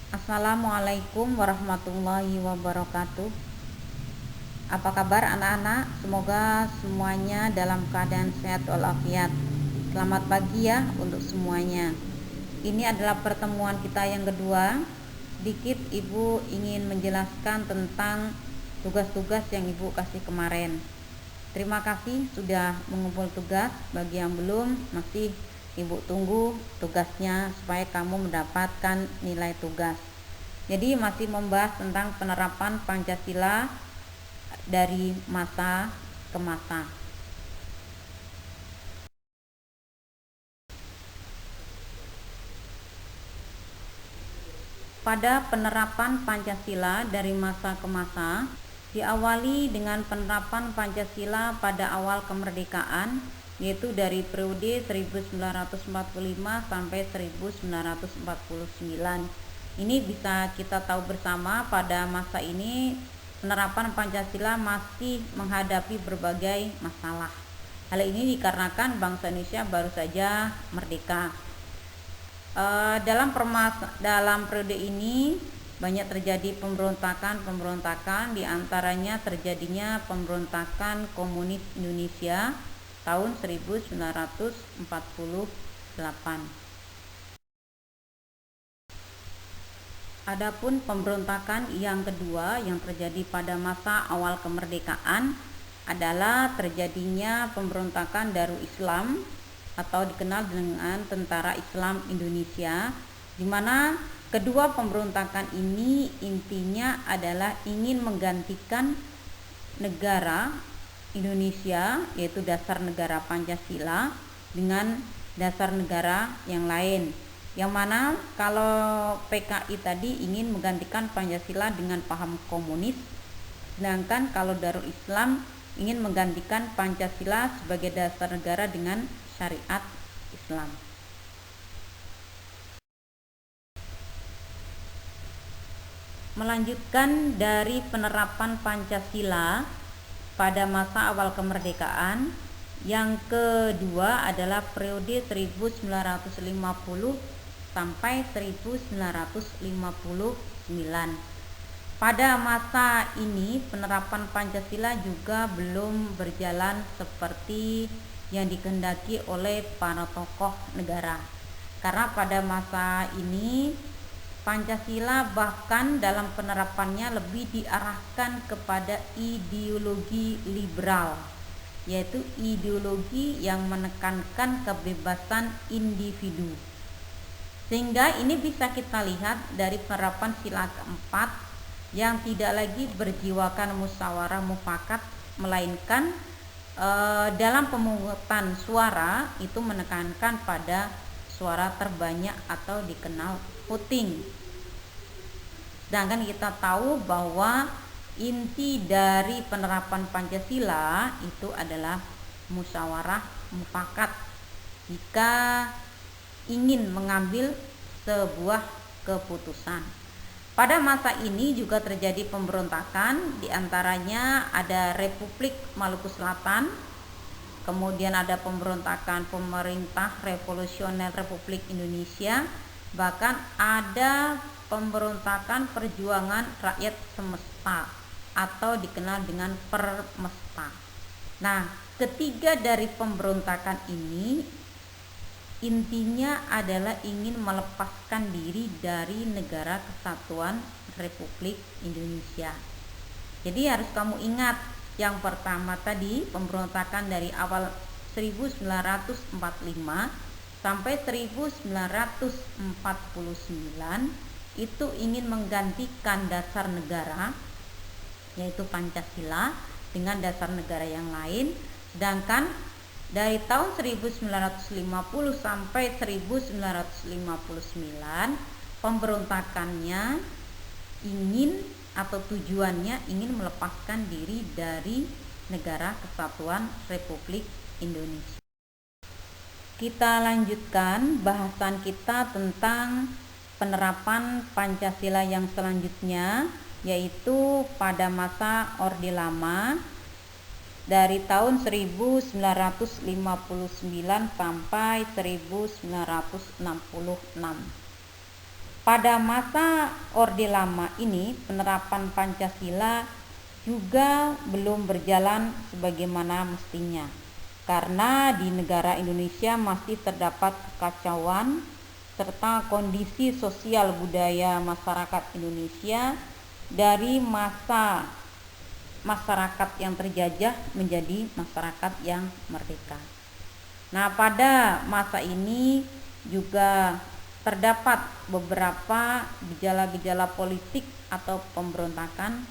Assalamualaikum warahmatullahi wabarakatuh. Apa kabar anak-anak? Semoga semuanya dalam keadaan sehat walafiat. Selamat pagi ya untuk semuanya. Ini adalah pertemuan kita yang kedua. Sedikit Ibu ingin menjelaskan tentang tugas-tugas yang Ibu kasih kemarin. Terima kasih sudah mengumpul tugas. Bagi yang belum, masih Ibu tunggu tugasnya supaya kamu mendapatkan nilai tugas. Jadi masih membahas tentang penerapan Pancasila dari masa ke masa. Pada penerapan Pancasila dari masa ke masa, diawali dengan penerapan Pancasila pada awal kemerdekaan, yaitu dari periode 1945 sampai 1949. Ini bisa kita tahu bersama pada masa ini penerapan Pancasila masih menghadapi berbagai masalah. Hal ini dikarenakan bangsa Indonesia baru saja merdeka. Dalam periode ini banyak terjadi pemberontakan, diantaranya terjadinya pemberontakan komunis Indonesia tahun 1948. Adapun pemberontakan yang kedua yang terjadi pada masa awal kemerdekaan adalah terjadinya pemberontakan Darul Islam atau dikenal dengan Tentara Islam Indonesia, di mana kedua pemberontakan ini intinya adalah ingin menggantikan negara Indonesia, yaitu dasar negara Pancasila, dengan dasar negara yang lain. Yang mana kalau PKI tadi ingin menggantikan Pancasila dengan paham komunis, sedangkan kalau Darul Islam ingin menggantikan Pancasila sebagai dasar negara dengan syariat Islam. Melanjutkan dari penerapan Pancasila pada masa awal kemerdekaan, yang kedua adalah periode 1950 sampai 1959. Pada masa ini penerapan Pancasila juga belum berjalan seperti yang dikehendaki oleh para tokoh negara. Karena pada masa ini Pancasila bahkan dalam penerapannya lebih diarahkan kepada ideologi liberal, yaitu ideologi yang menekankan kebebasan individu. Sehingga ini bisa kita lihat dari penerapan sila keempat yang tidak lagi berjiwakan musyawarah mufakat, melainkan dalam pemungutan suara itu menekankan pada suara terbanyak atau dikenal voting. Sedangkan kita tahu bahwa inti dari penerapan Pancasila itu adalah musyawarah mufakat jika ingin mengambil sebuah keputusan. Pada masa ini juga terjadi pemberontakan, diantaranya ada Republik Maluku Selatan, kemudian ada pemberontakan Pemerintah Revolusioner Republik Indonesia, bahkan ada pemberontakan Perjuangan Rakyat Semesta atau dikenal dengan Permesta. Nah, ketiga dari pemberontakan ini intinya adalah ingin melepaskan diri dari negara kesatuan Republik Indonesia. Jadi harus kamu ingat, yang pertama tadi pemberontakan dari awal 1945 sampai 1949 itu ingin menggantikan dasar negara, yaitu Pancasila, dengan dasar negara yang lain. Sedangkan dari tahun 1950 sampai 1959 pemberontakannya ingin atau tujuannya ingin melepaskan diri dari negara kesatuan Republik Indonesia. Kita lanjutkan bahasan kita tentang penerapan Pancasila yang selanjutnya, yaitu pada masa Orde Lama dari tahun 1959 sampai 1966. pada masa Orde Lama ini penerapan Pancasila juga belum berjalan sebagaimana mestinya, karena di negara Indonesia masih terdapat kekacauan serta kondisi sosial budaya masyarakat Indonesia dari masa masyarakat yang terjajah menjadi masyarakat yang merdeka. Nah, pada masa ini juga terdapat beberapa gejala-gejala politik atau pemberontakan.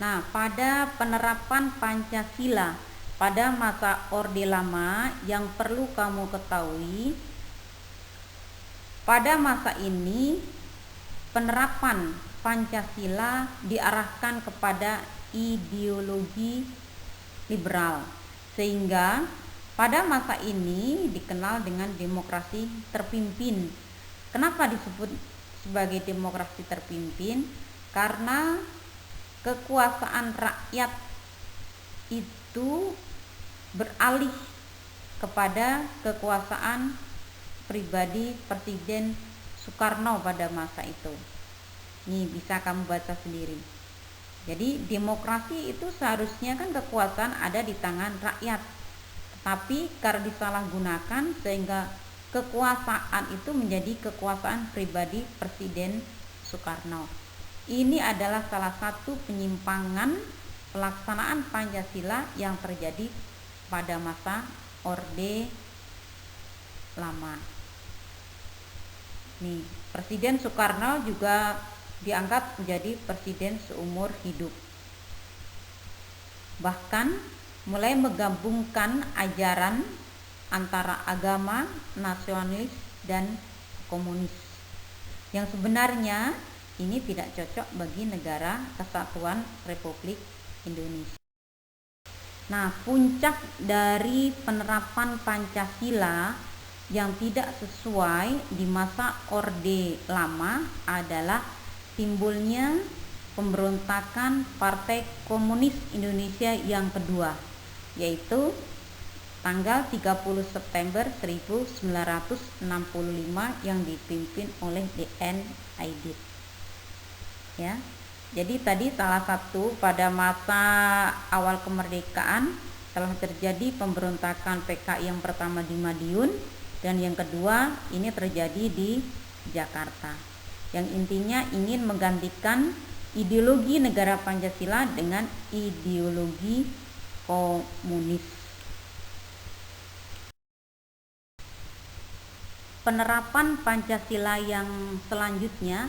Nah, pada penerapan Pancasila pada masa Orde Lama yang perlu kamu ketahui, pada masa ini penerapan Pancasila diarahkan kepada ideologi liberal, sehingga pada masa ini dikenal dengan demokrasi terpimpin. Kenapa disebut sebagai demokrasi terpimpin? Karena kekuasaan rakyat itu beralih kepada kekuasaan pribadi Presiden Soekarno pada masa itu. Ini bisa kamu baca sendiri. Jadi demokrasi itu seharusnya kan kekuasaan ada di tangan rakyat, tetapi karena disalahgunakan sehingga kekuasaan itu menjadi kekuasaan pribadi Presiden Soekarno. Ini adalah salah satu penyimpangan pelaksanaan Pancasila yang terjadi pada masa Orde Lama. Nih, Presiden Soekarno juga diangkat menjadi presiden seumur hidup. Bahkan mulai menggabungkan ajaran antara agama nasionalis dan komunis, yang sebenarnya ini tidak cocok bagi negara kesatuan Republik Indonesia. Nah, puncak dari penerapan Pancasila yang tidak sesuai di masa Orde Lama adalah timbulnya pemberontakan Partai Komunis Indonesia yang kedua, yaitu tanggal 30 September 1965 yang dipimpin oleh D.N. Aidit. Ya. Jadi tadi salah satu pada masa awal kemerdekaan telah terjadi pemberontakan PKI yang pertama di Madiun dan yang kedua ini terjadi di Jakarta. Yang intinya ingin menggantikan ideologi negara Pancasila dengan ideologi komunis. Penerapan Pancasila yang selanjutnya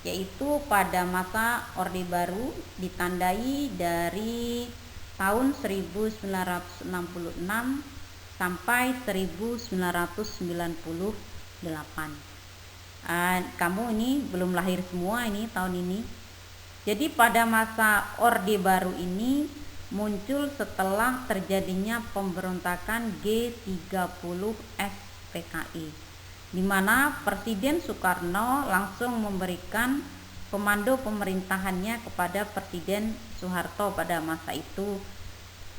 yaitu pada masa Orde Baru ditandai dari tahun 1966 sampai 1998. Kamu ini belum lahir semua ini tahun ini. Jadi pada masa Orde Baru ini muncul setelah terjadinya pemberontakan G30S PKI, di mana Presiden Soekarno langsung memberikan komando pemerintahannya kepada Presiden Soeharto pada masa itu,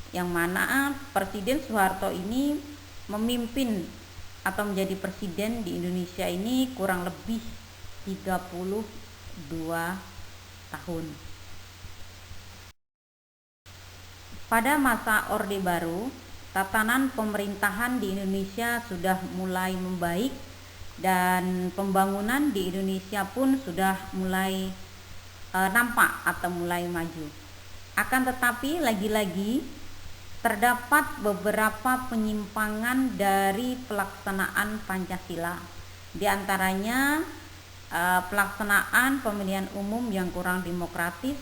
yang mana Presiden Soeharto ini memimpin atau menjadi presiden di Indonesia ini kurang lebih 32 tahun. Pada masa Orde Baru, tatanan pemerintahan di Indonesia sudah mulai membaik dan pembangunan di Indonesia pun sudah mulai nampak atau mulai maju. Akan tetapi lagi-lagi terdapat beberapa penyimpangan dari pelaksanaan Pancasila. Di antaranya pelaksanaan pemilihan umum yang kurang demokratis,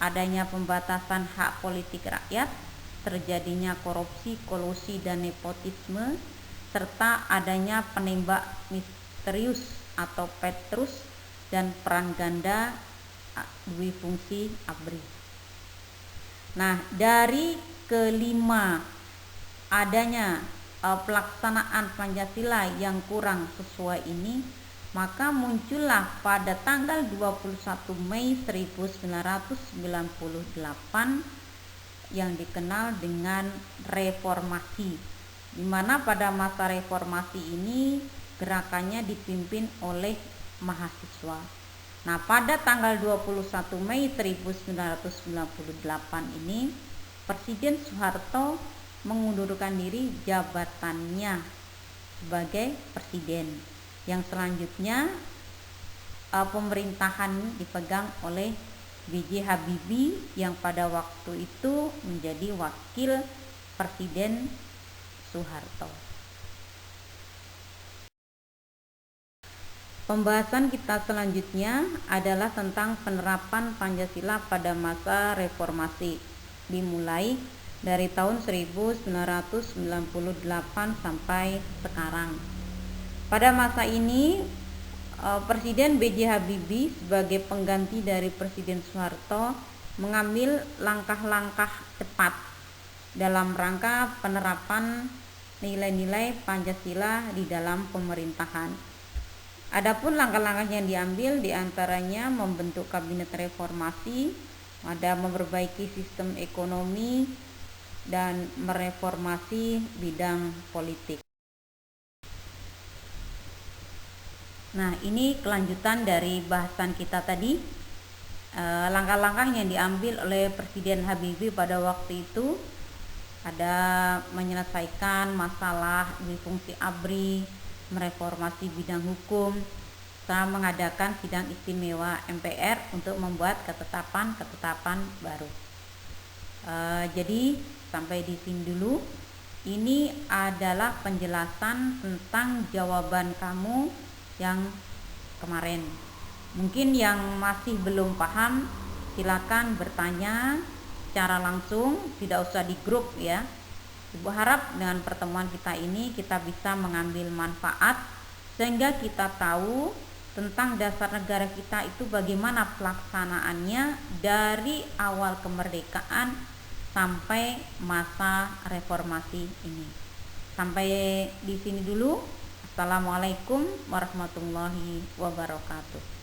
adanya pembatasan hak politik rakyat, terjadinya korupsi, kolusi dan nepotisme, serta adanya penembak misterius atau Petrus dan peran ganda duifungsi ABRI. Nah, dari kelima adanya pelaksanaan Pancasila yang kurang sesuai ini, maka muncullah pada tanggal 21 Mei 1998 yang dikenal dengan reformasi, di mana pada masa reformasi ini gerakannya dipimpin oleh mahasiswa. Nah, pada tanggal 21 Mei 1998 ini Presiden Soeharto mengundurkan diri jabatannya sebagai presiden, yang selanjutnya pemerintahan dipegang oleh B.J. Habibie yang pada waktu itu menjadi wakil Presiden Soeharto. Pembahasan kita selanjutnya adalah tentang penerapan Pancasila pada masa reformasi, dimulai dari tahun 1998 sampai sekarang. Pada masa ini Presiden B.J. Habibie sebagai pengganti dari Presiden Soeharto mengambil langkah-langkah cepat dalam rangka penerapan nilai-nilai Pancasila di dalam pemerintahan. Adapun langkah-langkah yang diambil diantaranya membentuk kabinet reformasi, ada memperbaiki sistem ekonomi, dan mereformasi bidang politik. Nah, ini kelanjutan dari bahasan kita tadi. Langkah-langkah yang diambil oleh Presiden Habibie pada waktu itu ada menyelesaikan masalah di fungsi ABRI, mereformasi bidang hukum, serta mengadakan sidang istimewa MPR untuk membuat ketetapan-ketetapan baru. Jadi sampai di sini dulu. Ini adalah penjelasan tentang jawaban kamu yang kemarin. Mungkin yang masih belum paham, silakan bertanya secara langsung, tidak usah di grup ya. Ibu harap dengan pertemuan kita ini kita bisa mengambil manfaat sehingga kita tahu tentang dasar negara kita itu bagaimana pelaksanaannya dari awal kemerdekaan sampai masa reformasi ini. Sampai di sini dulu. Assalamualaikum warahmatullahi wabarakatuh.